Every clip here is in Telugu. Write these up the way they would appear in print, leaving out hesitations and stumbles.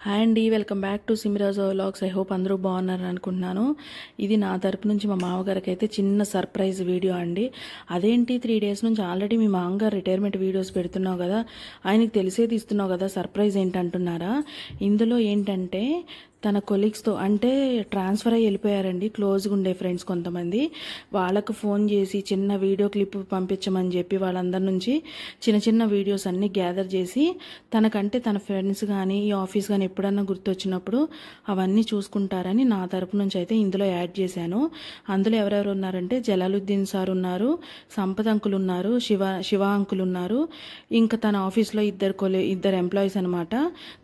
హాయ్ అండి, welcome back to Simiraj vlogs. I hope అందరూ బాగున్నారని అనుకుంటున్నాను. ఇది నా తరపు నుంచి మా మామగారికి అయితే చిన్న సర్ప్రైజ్ వీడియో అండి. అదేంటి 3 days నుంచి ఆల్రెడీ మీ మామగారు రిటైర్మెంట్ వీడియోస్ పెడుతున్నావు కదా, ఆయనకి తెలిసేది ఇస్తున్నావు కదా, సర్ప్రైజ్ ఏంటంటున్నారా? ఇందులో ఏంటంటే తన కొలీగ్స్తో అంటే ట్రాన్స్ఫర్ అయ్యి వెళ్ళిపోయారండి. క్లోజ్గా ఉండే ఫ్రెండ్స్ కొంతమంది, వాళ్ళకు ఫోన్ చేసి చిన్న వీడియో క్లిప్ పంపించమని చెప్పి వాళ్ళందరి నుంచి చిన్న చిన్న వీడియోస్ అన్నీ గ్యాదర్ చేసి తనకంటే తన ఫ్రెండ్స్ కానీ ఈ ఆఫీస్ కానీ ఎప్పుడన్నా గుర్తొచ్చినప్పుడు అవన్నీ చూసుకుంటారని నా తరపు నుంచి అయితే ఇందులో యాడ్ చేశాను. అందులో ఎవరెవరు ఉన్నారంటే జలాలుద్దీన్ సార్ ఉన్నారు, సంపత్ అంకుల్ ఉన్నారు, శివ అంకుల్ ఉన్నారు, ఇంకా తన ఆఫీస్లో ఇద్దరు ఎంప్లాయీస్ అనమాట.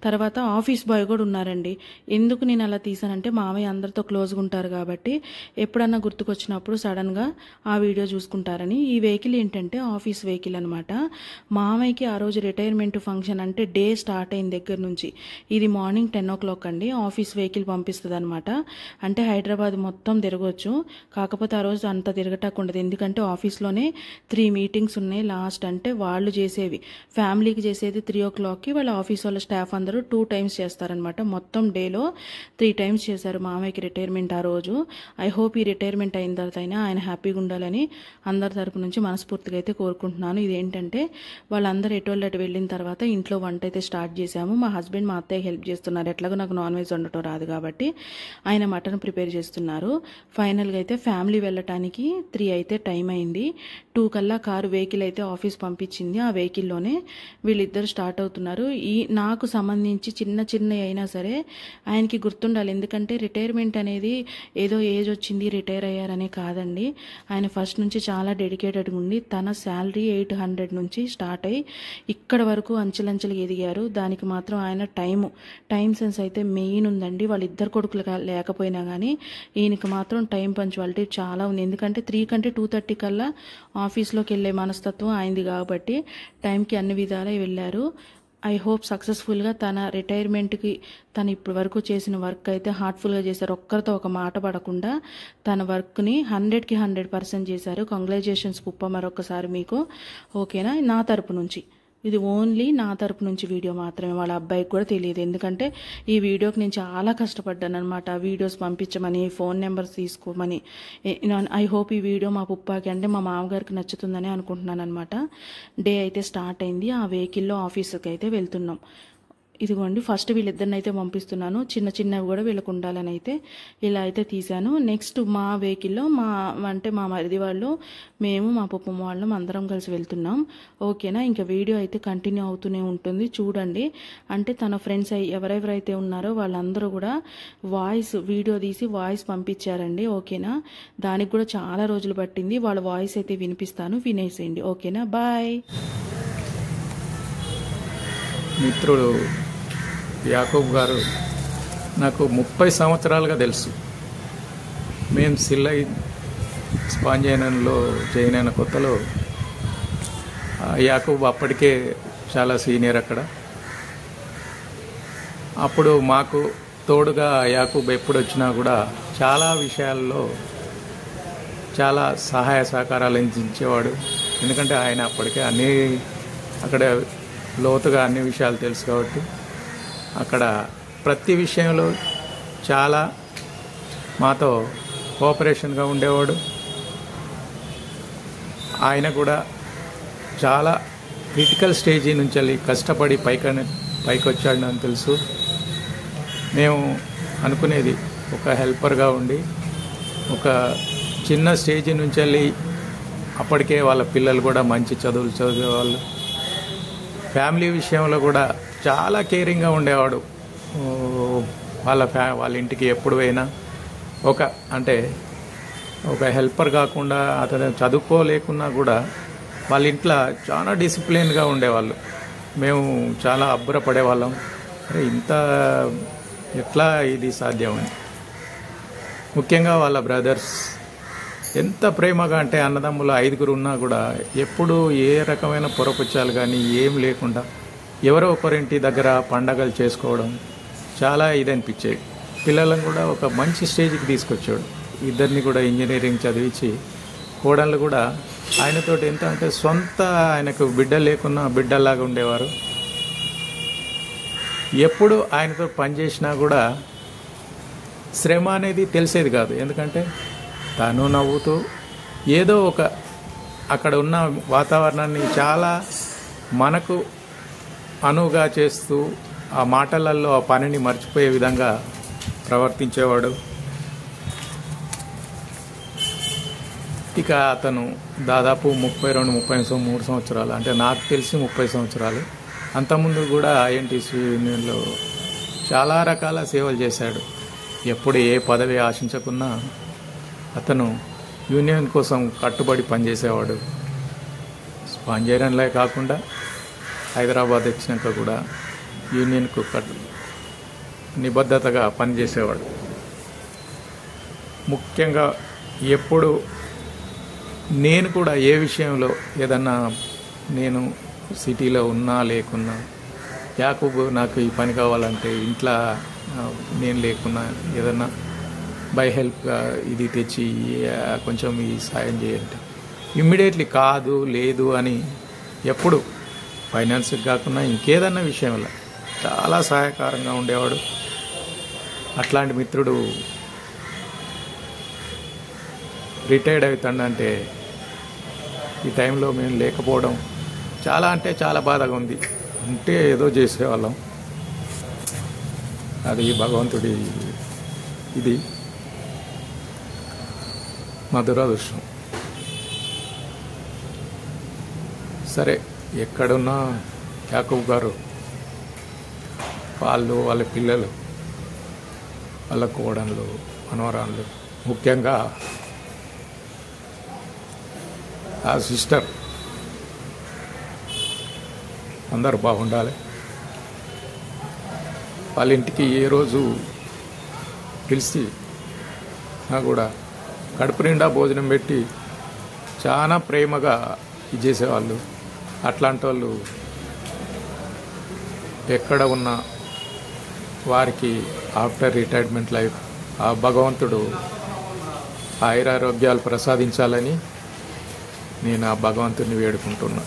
తర్వాత ఆఫీస్ బాయ్ కూడా ఉన్నారండి. ఎందుకు నేను అలా తీసానంటే మామయ్య అందరితో క్లోజ్గా ఉంటారు కాబట్టి ఎప్పుడన్నా గుర్తుకొచ్చినప్పుడు సడన్గా ఆ వీడియో చూసుకుంటారని. ఈ వెహికల్ ఏంటంటే ఆఫీస్ వెహికల్ అనమాట. మామయ్యకి ఆ రోజు రిటైర్మెంట్ ఫంక్షన్ అంటే డే స్టార్ట్ అయిన దగ్గర నుంచి ఇది మార్నింగ్ 10 o'clock అండి ఆఫీస్ వెహికల్ పంపిస్తుంది అనమాట. అంటే హైదరాబాద్ మొత్తం తిరగవచ్చు, కాకపోతే ఆ రోజు అంత తిరగటాకుండదు, ఎందుకంటే ఆఫీస్లోనే 3 meetings ఉన్నాయి. లాస్ట్ అంటే వాళ్ళు చేసేవి ఫ్యామిలీకి చేసేది 3 o'clockకి, వాళ్ళ ఆఫీస్ వాళ్ళ స్టాఫ్ అందరూ 2 times చేస్తారనమాట. మొత్తం డేలో 3 times చేశారు మామయ్యకి రిటైర్మెంట్ ఆ రోజు. ఐ హోప్ ఈ రిటైర్మెంట్ అయిన తర్వాత అయినా ఆయన హ్యాపీగా ఉండాలని అందరి తరపు నుంచి మనస్ఫూర్తిగా అయితే కోరుకుంటున్నాను. ఇదేంటంటే వాళ్ళందరూ ఎటోళ్ళటు వెళ్ళిన తర్వాత ఇంట్లో వంట అయితే స్టార్ట్ చేశాము. మా హస్బెండ్ మా అత్తయ్య హెల్ప్ చేస్తున్నారు, ఎట్లాగో నాకు నాన్ వెజ్ వండటం రాదు కాబట్టి ఆయన మటన్ ప్రిపేర్ చేస్తున్నారు. ఫైనల్గా అయితే ఫ్యామిలీ వెళ్ళటానికి 3 అయితే టైం అయింది. 2 కల్లా కారు వెహికల్ అయితే ఆఫీస్ పంపించింది. ఆ వెహికల్లోనే వీళ్ళిద్దరు స్టార్ట్ అవుతున్నారు. ఈ నాకు సంబంధించి చిన్న చిన్న అయినా సరే ఆయనకి గుర్తుండాలి, ఎందుకంటే రిటైర్మెంట్ అనేది ఏదో ఏజ్ వచ్చింది రిటైర్ అయ్యారనే కాదండి. ఆయన ఫస్ట్ నుంచి చాలా డెడికేటెడ్గా ఉండి తన శాలరీ 800 నుంచి స్టార్ట్ అయ్యి ఇక్కడ వరకు అంచెలంచెలుగా ఎదిగారు. దానికి మాత్రం ఆయన టైం సెన్స్ అయితే మెయిన్ ఉందండి. వాళ్ళిద్దరు కొడుకులు లేకపోయినా కానీ ఈయనకి మాత్రం టైం పంచువాలిటీ చాలా ఉంది. ఎందుకంటే 3 కంటే 2:30 కల్లా ఆఫీస్లోకి వెళ్ళే మనస్తత్వం ఆయనది కాబట్టి టైంకి అన్ని విధాలా వెళ్ళారు. ఐ హోప్ సక్సెస్ఫుల్గా తన రిటైర్మెంట్కి తను ఇప్పటి వరకు చేసిన వర్క్ అయితే హార్ట్ఫుల్గా చేశారు. ఒక్కరితో ఒక మాట పడకుండా తన వర్క్ని 100కి 100% చేశారు. కంగ్రాచులేషన్స్ పుప్ప, మరొకసారి మీకు. ఓకేనా? నా తరపు నుంచి ఇది ఓన్లీ నా తరపు నుంచి వీడియో మాత్రమే, వాళ్ళ అబ్బాయికి కూడా తెలియదు. ఎందుకంటే ఈ వీడియోకి నేను చాలా కష్టపడ్డాను అనమాట. వీడియోస్ పంపించమని, ఫోన్ నెంబర్స్ తీసుకోమని. ఐ హోప్ ఈ వీడియో మా పుప్పాకి అంటే మా మామగారికి నచ్చుతుందని అనుకుంటున్నాను అనమాట. డే అయితే స్టార్ట్ అయింది. ఆ వెహికల్లో ఆఫీస్కి అయితే వెళ్తున్నాం. ఇదిగోండి ఫస్ట్ వీళ్ళిద్దరిని అయితే పంపిస్తున్నాను. చిన్న చిన్నవి కూడా వీళ్ళకు ఉండాలని అయితే ఇలా అయితే తీశాను. నెక్స్ట్ మా వెహికల్లో మా మరిది వాళ్ళు, మేము, మా పుప్పమ్మ వాళ్ళం అందరం కలిసి వెళ్తున్నాం. ఓకేనా? ఇంకా వీడియో అయితే కంటిన్యూ అవుతూనే ఉంటుంది, చూడండి. అంటే తన ఫ్రెండ్స్ ఎవరెవరైతే ఉన్నారో వాళ్ళందరూ కూడా వీడియో తీసి వాయిస్ పంపించారండి. ఓకేనా? దానికి కూడా చాలా రోజులు పట్టింది. వాళ్ళ వాయిస్ అయితే వినిపిస్తాను, వినేసేయండి. ఓకేనా? బాయ్. మిత్రుడు యాకూబ్ గారు నాకు 30 సంవత్సరాలుగా తెలుసు. మేము సిల్లై స్పాంజైనన్లో జాయిన్ అయిన కొత్తలో యాకూబ్ అప్పటికే చాలా సీనియర్ అక్కడ. అప్పుడు మాకు తోడుగా యాకూబ్ ఎప్పుడు వచ్చినా కూడా చాలా విషయాల్లో చాలా సహాయ సహకారాలు అందించేవాడు. ఎందుకంటే ఆయన అప్పటికే అక్కడ లోతుగా అన్ని విషయాలు తెలుసు కాబట్టి అక్కడ ప్రతి విషయంలో చాలా మాతో కోఆపరేషన్గా ఉండేవాడు. ఆయన కూడా చాలా క్రిటికల్ స్టేజీ నుంచి వెళ్ళి కష్టపడి పైకి వచ్చాడు అని తెలుసు. మేము అనుకునేది ఒక హెల్పర్గా ఉండి ఒక చిన్న స్టేజీ నుంచి వెళ్ళి అప్పటికే వాళ్ళ పిల్లలు కూడా మంచి చదువులు చదివేవాళ్ళు. ఫ్యామిలీ విషయంలో కూడా చాలా కేరింగ్గా ఉండేవాడు. వాళ్ళ ఇంటికి ఎప్పుడు పోయినా ఒక హెల్పర్ కాకుండా అతను చదువుకోలేకున్నా కూడా వాళ్ళ ఇంట్లో చాలా డిసిప్లిన్గా ఉండేవాళ్ళు. మేము చాలా అబ్బురపడేవాళ్ళం, అరే ఇంత ఎట్లా ఇది సాధ్యమని. ముఖ్యంగా వాళ్ళ బ్రదర్స్ ఎంత ప్రేమగా అంటే అన్నదమ్ములు 5 ఉన్నా కూడా ఎప్పుడు ఏ రకమైన పొరపుచ్చాలు కానీ ఏం లేకుండా ఎవరో ఒకరింటి దగ్గర పండగలు చేసుకోవడం చాలా ఇదనిపించేది. పిల్లలను కూడా ఒక మంచి స్టేజ్కి తీసుకొచ్చాడు. ఇద్దరిని కూడా ఇంజనీరింగ్ చదివించి కోడళ్ళు కూడా ఆయనతోటి ఎంత అంటే సొంత ఆయనకు బిడ్డ లేకున్నా బిడ్డలాగా ఉండేవారు. ఎప్పుడు ఆయనతో పనిచేసినా కూడా శ్రమ అనేది తెలిసేది కాదు. ఎందుకంటే తను నవ్వుతూ ఏదో ఒక అక్కడ ఉన్న వాతావరణాన్ని చాలా మనకు అనువుగా చేస్తూ ఆ మాటలలో ఆ పనిని మర్చిపోయే విధంగా ప్రవర్తించేవాడు. ఇక అతను దాదాపు 32-33 సంవత్సరాలు, అంటే నాకు తెలిసి 30 సంవత్సరాలు. అంతకుముందు కూడా ఐఎన్టీసీ యూనియన్లో చాలా రకాల సేవలు చేశాడు. ఎప్పుడు ఏ పదవి ఆశించకున్నా అతను యూనియన్ కోసం కట్టుబడి పనిచేసేవాడు. స్పాంజేరియన్లే కాకుండా హైదరాబాద్ వచ్చినాక కూడా యూనియన్కు నిబద్ధతగా పనిచేసేవాడు. ముఖ్యంగా ఎప్పుడు నేను కూడా ఏ విషయంలో ఏదన్నా నేను సిటీలో ఉన్నా లేకున్నా యాకూబ్ నాకు ఈ పని కావాలంటే ఇంట్లో నేను లేకున్నా ఏదన్నా బై హెల్ప్గా ఇది తెచ్చి కొంచెం ఈ సాయం చేయండి, ఇమ్మీడియట్లీ కాదు లేదు అని ఎప్పుడు ఫైనాన్స్కి కాకుండా ఇంకేదన్నా విషయంలో చాలా సహాయకారంగా ఉండేవాడు. అట్లాంటి మిత్రుడు రిటైర్డ్ అవుతాడంటే ఈ టైంలో మేము లేకపోవడం చాలా అంటే చాలా బాధగా ఉంది. ఉంటే ఏదో చేసేవాళ్ళం, అది భగవంతుడి ఇది మా దురదృష్టం. సరే, ఎక్కడున్నా యాకూబ్ గారు వాళ్ళు, వాళ్ళ పిల్లలు, వాళ్ళ కోడళ్ళు, మనవరాళ్ళు, ముఖ్యంగా ఆ సిస్టర్ అందరూ బాగుండాలి. వాళ్ళ ఇంటికి ఏ రోజు పిలిచి నాకు కూడా కడుపు నిండా భోజనం పెట్టి చాలా ప్రేమగా ఇది చేసేవాళ్ళు. అట్లాంటి వాళ్ళు ఎక్కడ ఉన్నా వారికి ఆఫ్టర్ రిటైర్మెంట్ లైఫ్ ఆ భగవంతుడు ఆయురారోగ్యాలు ప్రసాదించాలని నేను ఆ భగవంతుడిని వేడుకుంటున్నా.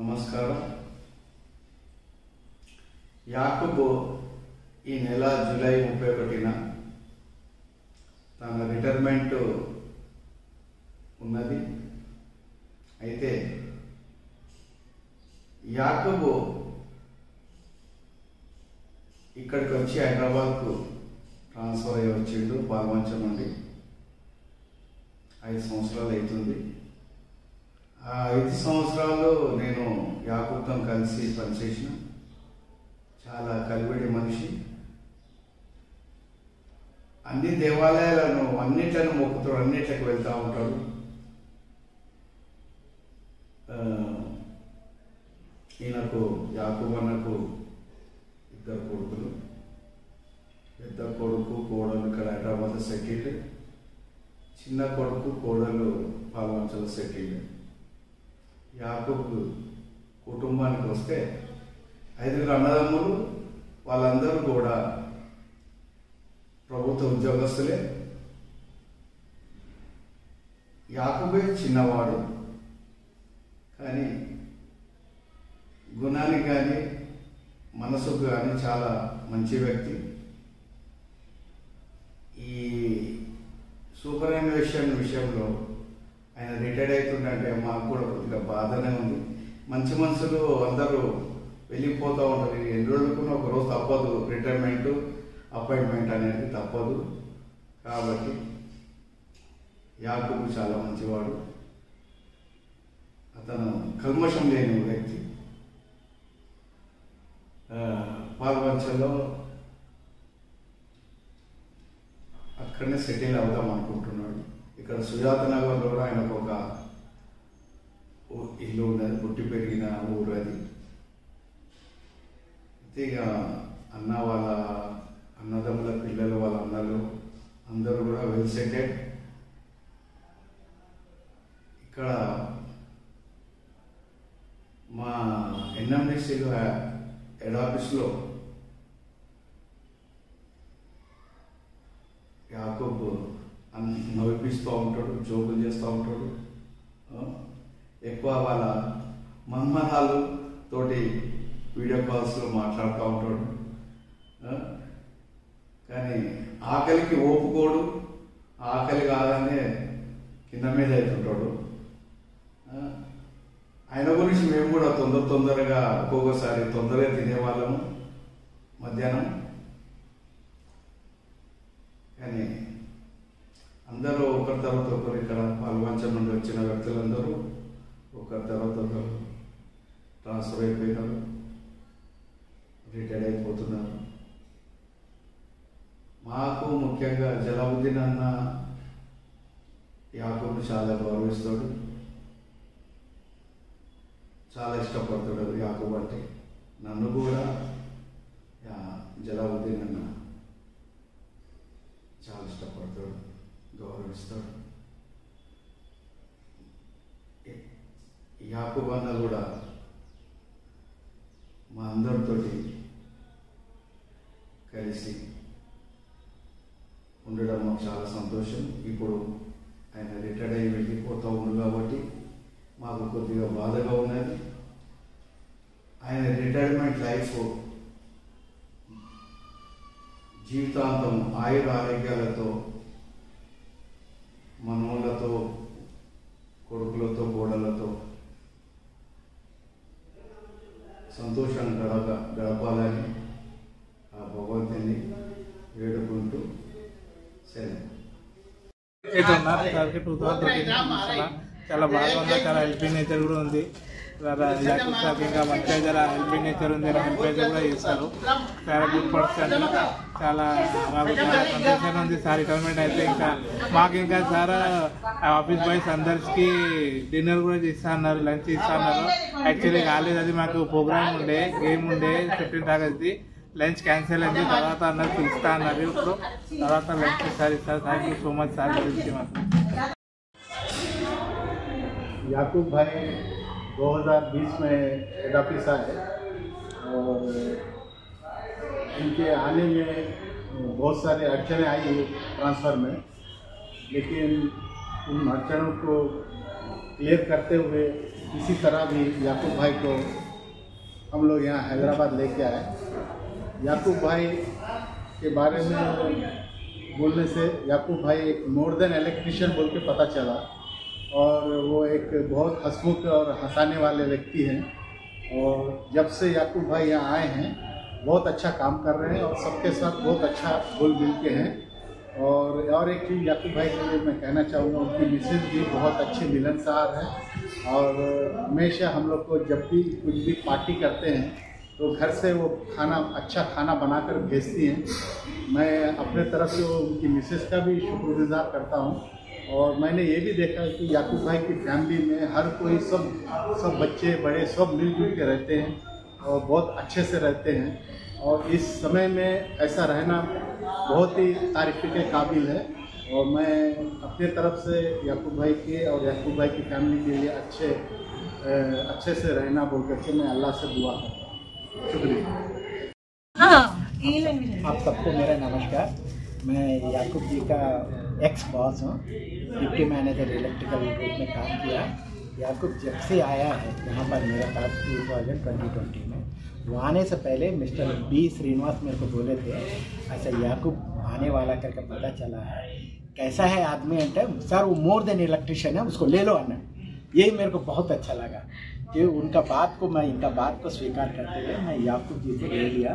నమస్కారం. యాకూబ్ ఈ నెల జూలై 31న తన రిటైర్మెంట్ ఉన్నది. అయితే యాకూబ్ ఇక్కడికి వచ్చి హైదరాబాద్కు ట్రాన్స్ఫర్ అయ్యి వచ్చిండు పాల్వంచం నుండి. 5 సంవత్సరాలు అవుతుంది. ఆ 5 సంవత్సరాలు నేను యాకూబ్తో కలిసి పనిచేసిన. చాలా కలివిడి మనిషి. అన్ని దేవాలయాలను అన్నిట్లను మొక్కుతాడు, అన్నిట్లకు వెళ్తూ ఉంటాడు. ఈయనకు యాకూబ్ అన్నకు 2 కొడుకులు. పెద్ద కొడుకు కోడలు ఇక్కడ హైదరాబాద్ సెటిల్డ్, చిన్న కొడుకు కోడలు పాల్వంచలో సెటిల్డ్. యాకూబ్ కుటుంబానికి వస్తే 5 అన్నదమ్ములు, వాళ్ళందరూ కూడా ప్రభుత్వ ఉద్యోగస్తులే. యాకూబే చిన్నవాడు, కానీ గుణానికి కానీ మనసుకు కానీ చాలా మంచి వ్యక్తి. ఈ సూపర్యాన్యుయేషన్ విషయంలో ఆయన రిటైర్డ్ అవుతుందంటే మాకు కూడా కొద్దిగా బాధనే ఉంది. మంచి మనుషులు అందరూ వెళ్ళిపోతూ ఉంటారు. ఎన్ని రోజులకున్న ఒక రోజు తప్పదు, రిటైర్మెంట్ అపాయింట్మెంట్ అనేది తప్పదు. కాబట్టి యాకూబ్ చాలా మంచివాడు. అతను కల్మషం లేని వ్యక్తి. పాల్వంచలో అక్కడనే సెటిల్ అవుదాం అనుకుంటున్నాడు. ఇక్కడ సుజాత నగర్లో కూడా ఆయనకు ఒక ఇల్లు ఉన్నది, పుట్టి పెరిగిన ఊరు అది. అయితే ఇక అన్న వాళ్ళ అన్నదమ్ముల పిల్లలు, వాళ్ళ అన్నలు అందరూ కూడా వెల్ సెటెడ్. ఇక్కడ మా ఎన్ఎండిసిలో హెడ్ ఆఫీస్లో యాకూబ్ నవ్విపిస్తూ ఉంటాడు, జోకులు చేస్తూ ఉంటాడు. ఎక్కువ వాళ్ళ మన్మరాలు తోటి వీడియో కాల్స్లో మాట్లాడుతూ ఉంటాడు. కానీ ఆకలికి ఓపుకోడు, ఆకలి కాగానే కింద మీద అవుతుంటాడు. ఆయన గురించి మేము కూడా తొందరగా ఒక్కొక్కసారి తొందరగా తినేవాళ్ళము మధ్యాహ్నం. కానీ అందరూ ఒకరి తర్వాత ఒకరు ఇక్కడ పాల్వంచం నుండి వచ్చిన వ్యక్తులందరూ ఒకరి తర్వాత ఒకరు ట్రాన్స్ఫర్ అయిపోయినారు, రిటైర్డ్ అయిపోతున్నారు. మాకు ముఖ్యంగా జలాలుద్దీన్ అన్న యాకూబ్ను చాలా గౌరవిస్తాడు, చాలా ఇష్టపడతాడు యాకూబ్ అంటే. నన్ను కూడా జలాలుద్దీన్ అన్న చాలా ఇష్టపడతాడు, గౌరవిస్తాడు. యాకూబ్ అన్న కూడా మా అందరితోటి కలిసి ఉండడం మాకు చాలా సంతోషం. ఇప్పుడు ఆయన రిటైర్డ్ అయ్యి వెళ్ళిపోతూ ఉంది కాబట్టి మాకు కొద్దిగా బాధగా ఉన్నది. ఆయన రిటైర్మెంట్ లైఫ్ జీవితాంతం ఆయుర ఆరోగ్యాలతో మనోళ్ళతో, కొడుకులతో, కోడలతో సంతోషంగా గడపాలని ఆ భగవంతుని వేడుకుంటూ సెలవు. చాలా బాగా ఉంది, చాలా హెల్పింగ్ నేచర్ కూడా ఉంది. యాకూబ్ సార్ ఇంకా మంచిగా జర హెల్పింగ్ నేచర్ ఉంది, హెల్ప్ అయితే కూడా చేస్తారు. చాలా గుడ్ పర్సన్, చాలా మాకు చాలా సంతోషంగా ఉంది. సార్ రిటైర్మెంట్ అయితే ఇంకా మాకు ఇంకా సార్ ఆఫీస్ బాయ్స్ అందరికి డిన్నర్ కూడా ఇస్తా అన్నారు, లంచ్ ఇస్తా అన్నారు. యాక్చువల్లీ కాలేదు, అది మాకు ప్రోగ్రామ్ ఉండే, గేమ్ ఉండే 15 ఆగస్ట్ది. లంచ్ క్యాన్సిల్ అయింది, తర్వాత అన్నారు పిలుస్తా అన్నారు. ఇప్పుడు తర్వాత లంచ్ సార్ ఇస్తారు. Thank you so much sir గురించి మాకు. याकूब भाई 2020 में हेड ऑफिस आए और इनके आने में बहुत सारे अड़चने आई ट्रांसफ़र में, लेकिन उन अड़चनों को क्लियर करते हुए किसी तरह भी याकूब भाई को हम लोग यहाँ हैदराबाद लेके आए। याकूब भाई के बारे में बोलने से याकूब भाई एक मोर देन इलेक्ट्रिशियन बोल के पता चला, और वो एक बहुत हंसमुख और हंसाने वाले व्यक्ति हैं। और जब से याकूब भाई यहाँ आए हैं बहुत अच्छा काम कर रहे हैं और सबके साथ बहुत अच्छा घुल मिल के हैं। और एक चीज़ याकूब भाई के लिए मैं कहना चाहूँगा, उनकी मिसेज भी बहुत अच्छे मिलनसार हैं और हमेशा हम लोग को जब भी कुछ भी पार्टी करते हैं तो घर से वो अच्छा खाना बनाकर भेजती हैं। मैं अपने तरफ से उनकी मिसेज का भी शुक्रगुजार करता हूँ। और मैंने ये भी देखा कि याकूब भाई की फैमिली में हर कोई सब बच्चे बड़े सब मिलजुल के रहते हैं और बहुत अच्छे से रहते हैं। और इस समय में ऐसा रहना बहुत ही तारीफ़ के काबिल है। और मैं अपने तरफ से याकूब भाई के और याकूब भाई की फैमिली के लिए अच्छे से रहना बोल करके मैं अल्लाह से दुआ करता हूँ। शुक्रिया। आप सबको मेरा नमस्कार। मैं याकूब जी का एक्स बॉस हूँ, डिप्टी मैनेजर इलेक्ट्रिकल ग्रुप में काम किया। याकूब जब से आया है यहाँ पर मेरे पास 2020 में, वो आने से पहले मिस्टर बी श्रीनिवास मेरे को बोले थे ऐसा याकूब आने वाला करके पता चला है, कैसा है आदमी है सर, वो मोर देन इलेक्ट्रिशियन है, उसको ले लो अन्ना। यही मेरे को बहुत अच्छा लगा कि इनका बात को स्वीकार करते हुए मैं याकूब जी को ले लिया।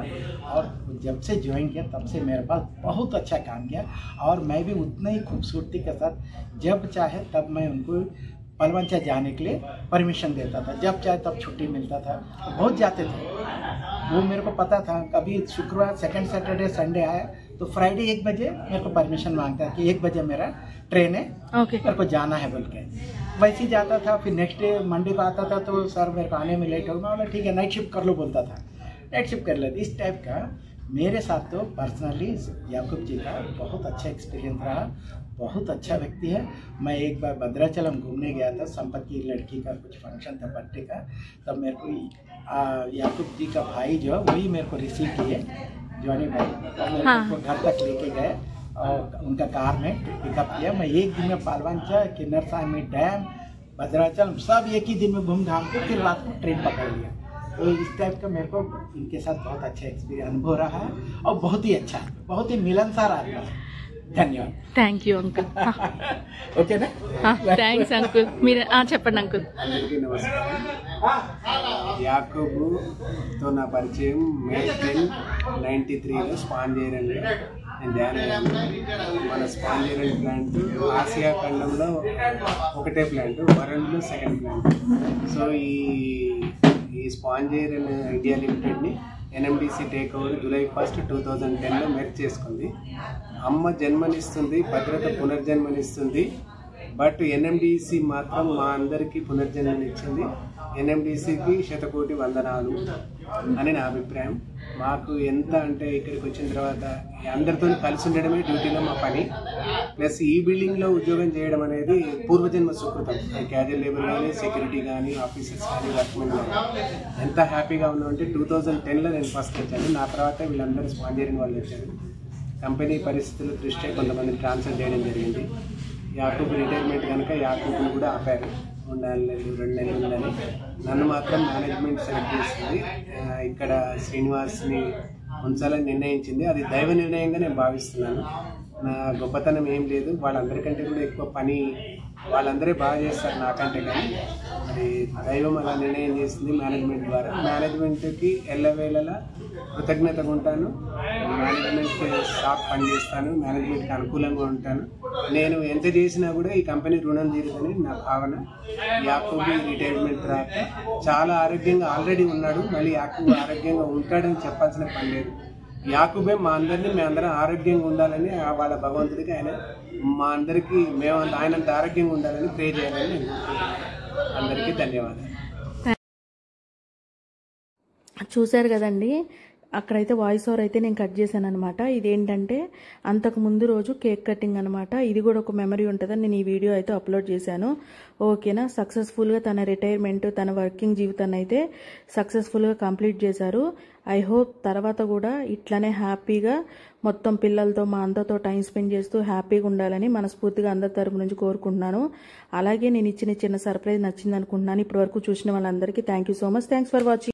और जब से ज्वाइन किया तब से मेरे पास बहुत अच्छा काम किया। और मैं भी उतना ही खूबसूरती के साथ जब चाहे तब मैं उनको पलवंचा जाने के लिए परमिशन देता था, जब चाहे तब छुट्टी मिलता था, बहुत जाते थे। वो मेरे को पता था, कभी शुक्रवार सेकंड सैटरडे संडे आया तो फ्राइडे 1 बजे मेरे को परमिशन मांगता है कि 1 बजे मेरा ट्रेन है, मेरे को जाना है बोल के वैसे ही जाता था। फिर नेक्स्ट डे मंडे को आता था तो सर मेरे को आने में लेट हो, मैं बोला ठीक है नाइट शिफ्ट कर लो बोलता था, नाइट शिफ्ट कर लेते। इस टाइप का मेरे साथ तो पर्सनली याकूब जी का बहुत अच्छा एक्सपीरियंस रहा, बहुत अच्छा व्यक्ति है। मैं एक बार भद्राचलम घूमने गया था, संपत की लड़की का कुछ फंक्शन था बर्थडे का, तब मेरे को याकूब जी का भाई जो है वही मेरे को रिसीव किए, जॉनी भाई, और मेरे को घर तक लेके गए और उनका कार में पिकअप किया। मैं एक दिन में पालवंचा, किन्नर सामी डैम, भद्राचल सब एक ही दिन में घूम घाम के फिर रात को ट्रेन पकड़ लिया। तो इस टाइप का मेरे को इनके साथ बहुत अच्छा एक्सपीरियंस अनुभव रहा है और बहुत ही अच्छा, बहुत ही मिलनसार आदमी है। धन्यवाद। Thank you uncle. ఓకేనా? Thanks uncle. మీరు చెప్పండి అంకుల్. అందరికీ నమస్కారం. యాకూబ్తో నా పరిచయం మే 10, 93లో స్పాంజేరియన్లో నేను జాయిన్ అయ్యాను. మన స్పాంజేరియన్ ప్లాంట్ ఆసియా ఖండంలో ఒకటే ప్లాంట్, వరల్డ్లో సెకండ్ ప్లాంట్. సో ఈ స్పాంజేరియన్ ఇండియా లిమిటెడ్ని ఎన్ఎండిసి టేక్ ఓవర్ జూలై 1, 2010లో మెర్జ్ చేసుకుంది. అమ్మ జన్మనిస్తుంది, భద్రత పునర్జన్మనిస్తుంది. బట్ ఎన్ఎండిసి మాత్రం మా అందరికీ పునర్జన్మనిచ్చింది. ఎన్ఎండిసికి శతకోటి వందనాలు అని నా అభిప్రాయం. మాకు ఎంత అంటే ఇక్కడికి వచ్చిన తర్వాత అందరితో కలిసి ఉండడమే డ్యూటీలో మా పని. ప్లస్ ఈ బిల్డింగ్లో ఉద్యోగం చేయడం అనేది పూర్వజన్మ సుకృతం. క్యాజువల్ లేబర్ కానీ, సెక్యూరిటీ కానీ, ఆఫీసర్స్ కానీ, వర్క్మెన్ కానీ ఎంత హ్యాపీగా ఉన్నామంటే 2010లో నేను ఫస్ట్ వచ్చాను. నా తర్వాత వీళ్ళందరూ స్పాంజేరియన్ వాళ్ళు వచ్చారు. కంపెనీ పరిస్థితుల దృష్ట్యా కొంతమంది ట్రాన్స్ఫర్ చేయడం జరిగింది. యాకూబ్ రిటైర్మెంట్ కనుక యాకూబ్ని కూడా ఆపారు. 2 నెలలు ఉందని. నన్ను మాత్రం మేనేజ్మెంట్ సెలెక్ట్ చేసింది. ఇక్కడ శ్రీనివాస్ని ఉంచాలని నిర్ణయించింది. అది దైవ నిర్ణయంగా నేను భావిస్తున్నాను. నా గొప్పతనం ఏం లేదు, వాళ్ళందరికంటే కూడా ఎక్కువ పని వాళ్ళందరే బాగా చేస్తారు నాకంటే. కానీ అది దైవం అలా నిర్ణయం చేసింది మేనేజ్మెంట్ ద్వారా. మేనేజ్మెంట్కి ఎల్లవేళలా కృతజ్ఞతగా ఉంటాను. మేనేజ్మెంట్కి స్టాఫ్ పనిచేస్తాను, మేనేజ్మెంట్కి అనుకూలంగా ఉంటాను. నేను ఎంత చేసినా కూడా ఈ కంపెనీ రుణం తీరుదని నా భావన. యాకూబ్ రిటైర్మెంట్ రాక చాలా ఆరోగ్యంగా ఆల్రెడీ ఉన్నాడు, మళ్ళీ యాకూబ్ ఆరోగ్యంగా ఉంటాడని చెప్పాల్సిన పని లేదు. యాకూబే మా అందరినీ మేమందరం ఆరోగ్యంగా ఉండాలని వాళ్ళ భగవంతుడికి ఆయన మా అందరికీ ఆయనంత ఆరోగ్యంగా ఉండాలని ప్రే చేయాలని నేను కోరుకుంటున్నాను. అందరికీ ధన్యవాదాలు. చూశారు కదండి, అక్కడైతే వాయిస్ ఓవర్ అయితే నేను కట్ చేశాను అనమాట. ఇదేంటంటే అంతకు ముందు రోజు కేక్ కటింగ్ అనమాట. ఇది కూడా ఒక మెమరీ ఉంటుందని నేను ఈ వీడియో అయితే అప్లోడ్ చేశాను. ఓకేనా? సక్సెస్ఫుల్గా తన రిటైర్మెంట్, తన వర్కింగ్ జీవితాన్ని అయితే సక్సెస్ఫుల్గా కంప్లీట్ చేశారు. ఐ హోప్ తర్వాత కూడా ఇట్లానే హ్యాపీగా మొత్తం పిల్లలతో మా అందరితో టైం స్పెండ్ చేస్తూ హ్యాపీగా ఉండాలని మనస్ఫూర్తిగా అందరి తరపు నుంచి కోరుకుంటున్నాను. అలాగే నేను ఇచ్చిన చిన్న సర్ప్రైజ్ నచ్చింది అనుకుంటున్నాను. ఇప్పటి వరకు చూసిన వాళ్ళందరికీ thank you so much. Thanks for watching.